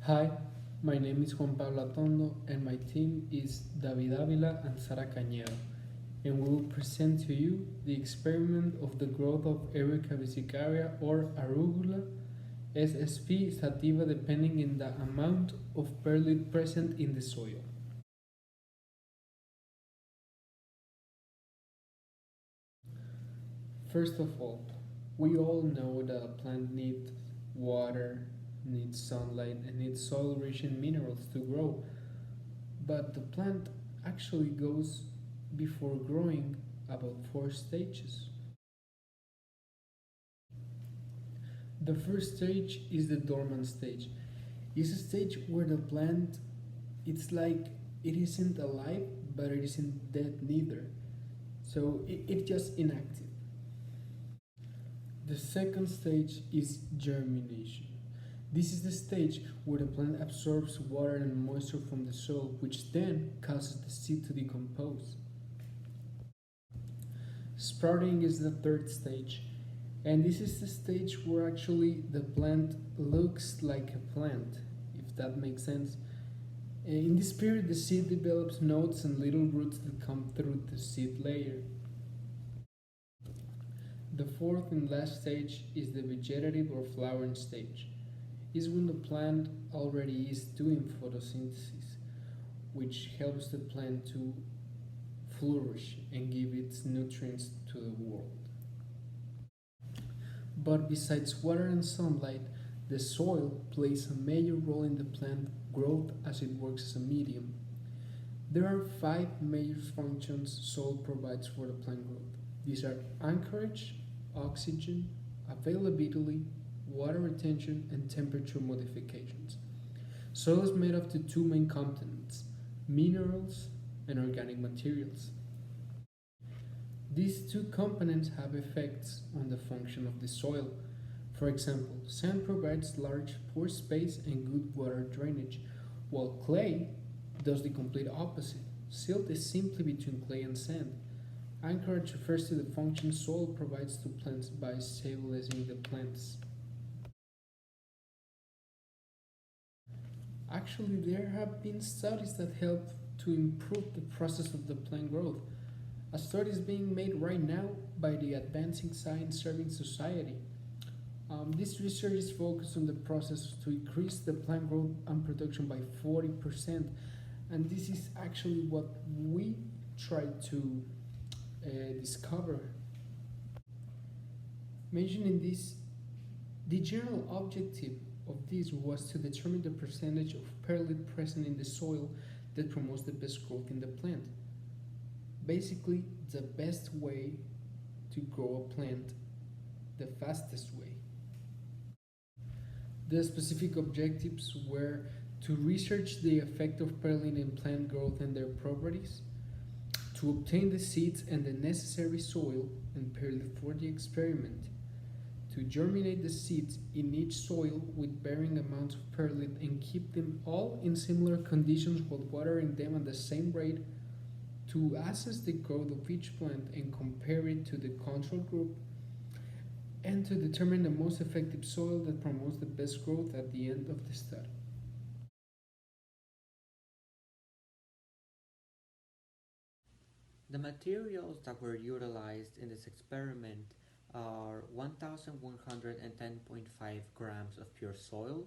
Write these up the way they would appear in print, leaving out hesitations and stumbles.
Hi, my name is Juan Pablo Atondo and my team is David Avila and Sara Cañedo, and we will present to you the experiment of the growth of Erica vesicaria or arugula SSP sativa depending on the amount of perlite present in the soil. First of all, we all know that a plant needs water, needs sunlight, and needs soil rich in minerals to grow. But the plant actually goes before growing about four stages. The first stage is the dormant stage. It's a stage where the plant it's like it isn't alive but it isn't dead neither. So it's just inactive. The second stage is germination. This is the stage where the plant absorbs water and moisture from the soil, which then causes the seed to decompose. Sprouting is the third stage, and this is the stage where actually the plant looks like a plant, if that makes sense. In this period, the seed develops nodes and little roots that come through the seed layer. The fourth and last stage is the vegetative or flowering stage. Is when the plant already is doing photosynthesis, which helps the plant to flourish and give its nutrients to the world. But besides water and sunlight, the soil plays a major role in the plant growth as it works as a medium. There are five major functions soil provides for the plant growth. These are anchorage, oxygen, availability, water retention, and temperature modifications. Soil is made up to two main components minerals and organic materials. These two components have effects on the function of the soil. For example, sand provides large pore space and good water drainage, while clay does the complete opposite. Silt is simply between clay and sand. Anchorage refers to the function soil provides to plants by stabilizing the plants. Actually, there have been studies that help to improve the process of the plant growth. A study is being made right now by the Advancing Science Serving Society. This research is focused on the process to increase the plant growth and production by 40%, and this is actually what we tried to discover. Mentioning this, the general objective of this was to determine the percentage of perlite present in the soil that promotes the best growth in the plant. Basically, the best way to grow a plant, the fastest way. The specific objectives were to research the effect of perlite in plant growth and their properties, to obtain the seeds and the necessary soil and perlite for the experiment, to germinate the seeds in each soil with varying amounts of perlite and keep them all in similar conditions while watering them at the same rate, to assess the growth of each plant and compare it to the control group, and to determine the most effective soil that promotes the best growth at the end of the study. The materials that were utilized in this experiment are 1110.5 grams of pure soil,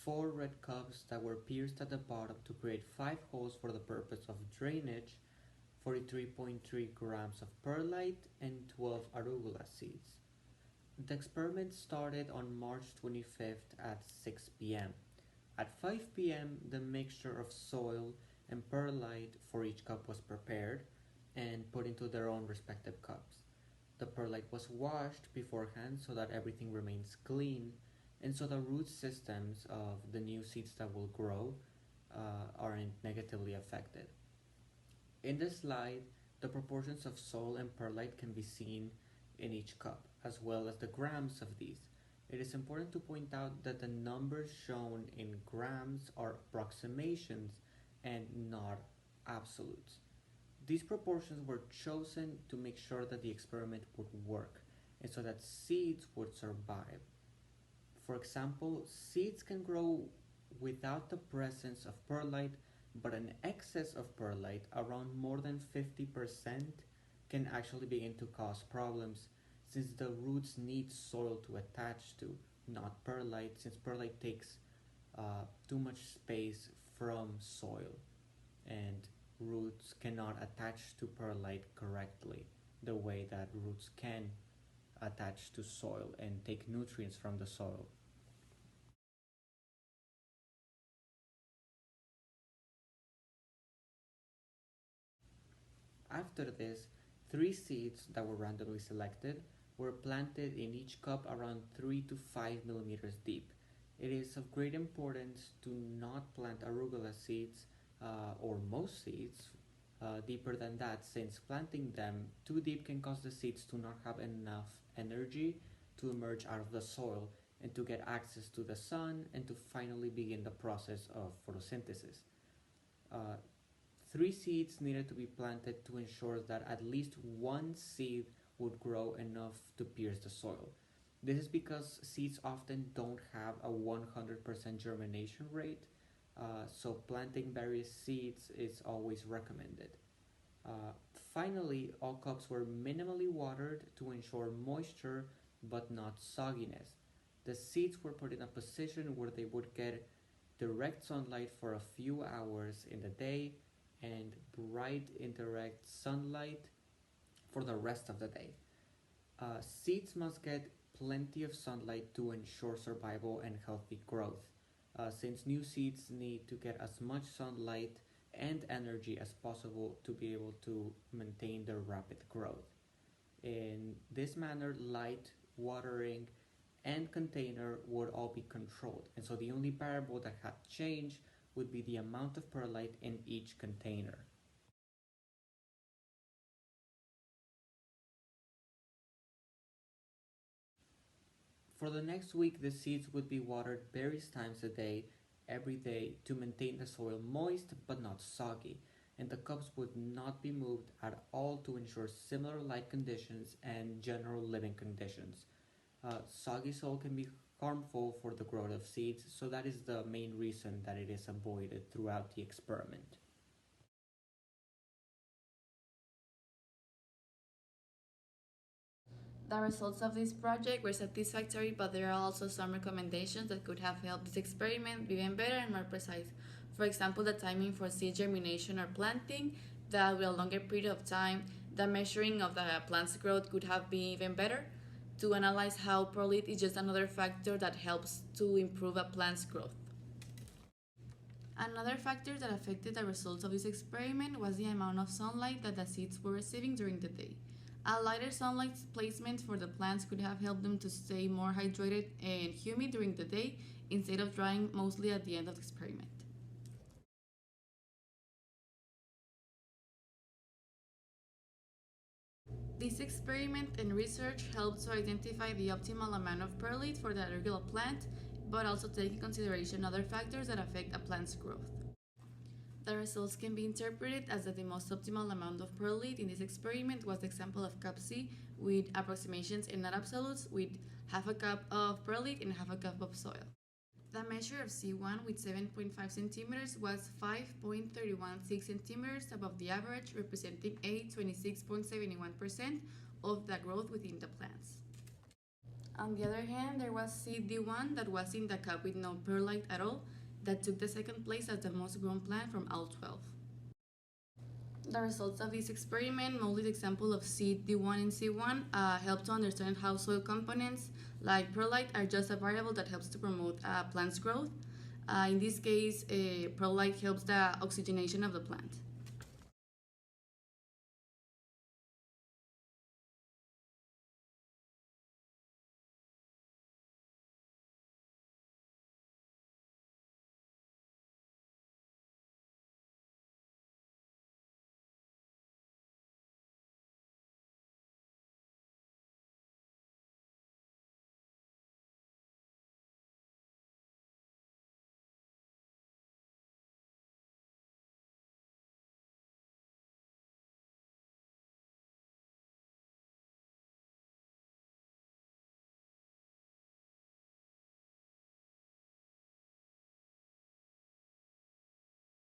4 red cups that were pierced at the bottom to create 5 holes for the purpose of drainage, 43.3 grams of perlite, and 12 arugula seeds. The experiment started on March 25th at 6 p.m. At 5 p.m., the mixture of soil and perlite for each cup was prepared and put into their own respective cups. The perlite was washed beforehand so that everything remains clean and so the root systems of the new seeds that will grow aren't negatively affected. In this slide, the proportions of soil and perlite can be seen in each cup, as well as the grams of these. It is important to point out that the numbers shown in grams are approximations and not absolutes. These proportions were chosen to make sure that the experiment would work and so that seeds would survive. For example, seeds can grow without the presence of perlite, but an excess of perlite around more than 50% can actually begin to cause problems since the roots need soil to attach to, not perlite, since perlite takes too much space from soil and roots cannot attach to perlite correctly the way that roots can attach to soil and take nutrients from the soil. After this, three seeds that were randomly selected were planted in each cup around 3 to 5 millimeters deep. It is of great importance to not plant arugula seeds or most seeds deeper than that, since planting them too deep can cause the seeds to not have enough energy to emerge out of the soil and to get access to the sun and to finally begin the process of photosynthesis. Uh, Three seeds needed to be planted to ensure that at least one seed would grow enough to pierce the soil. This is because seeds often don't have a 100% germination rate, so planting various seeds is always recommended. Uh, Finally, all cups were minimally watered to ensure moisture but not sogginess. The seeds were put in a position where they would get direct sunlight for a few hours in the day and bright indirect sunlight for the rest of the day. Seeds must get plenty of sunlight to ensure survival and healthy growth, since new seeds need to get as much sunlight and energy as possible to be able to maintain their rapid growth. In this manner, light, watering, and container would all be controlled, and so the only variable that had changed would be the amount of perlite in each container. For the next week, the seeds would be watered various times a day, every day, to maintain the soil moist but not soggy, and the cups would not be moved at all to ensure similar light conditions and general living conditions. Soggy soil can be harmful for the growth of seeds, so that is the main reason that it is avoided throughout the experiment. The results of this project were satisfactory, but there are also some recommendations that could have helped this experiment be even better and more precise. For example, the timing for seed germination or planting, that with a longer period of time, the measuring of the plant's growth could have been even better. To analyze how perlite is just another factor that helps to improve a plant's growth. Another factor that affected the results of this experiment was the amount of sunlight that the seeds were receiving during the day. A lighter sunlight placement for the plants could have helped them to stay more hydrated and humid during the day instead of drying mostly at the end of the experiment. This experiment and research helped to identify the optimal amount of perlite for the arugula plant, but also take in consideration other factors that affect a plant's growth. The results can be interpreted as that the most optimal amount of perlite in this experiment was the example of cup C, with approximations and not absolutes, with half a cup of perlite and half a cup of soil. The measure of C1 with 7.5 centimeters was 5.316 centimeters above the average, representing a 26.71% of the growth within the plants. On the other hand, there was CD1 that was in the cup with no perlite at all, that took the second place as the most grown plant from all 12. The results of this experiment, mostly the example of seed D1 and C1, help to understand how soil components like perlite are just a variable that helps to promote a plant's growth. In this case, perlite helps the oxygenation of the plant.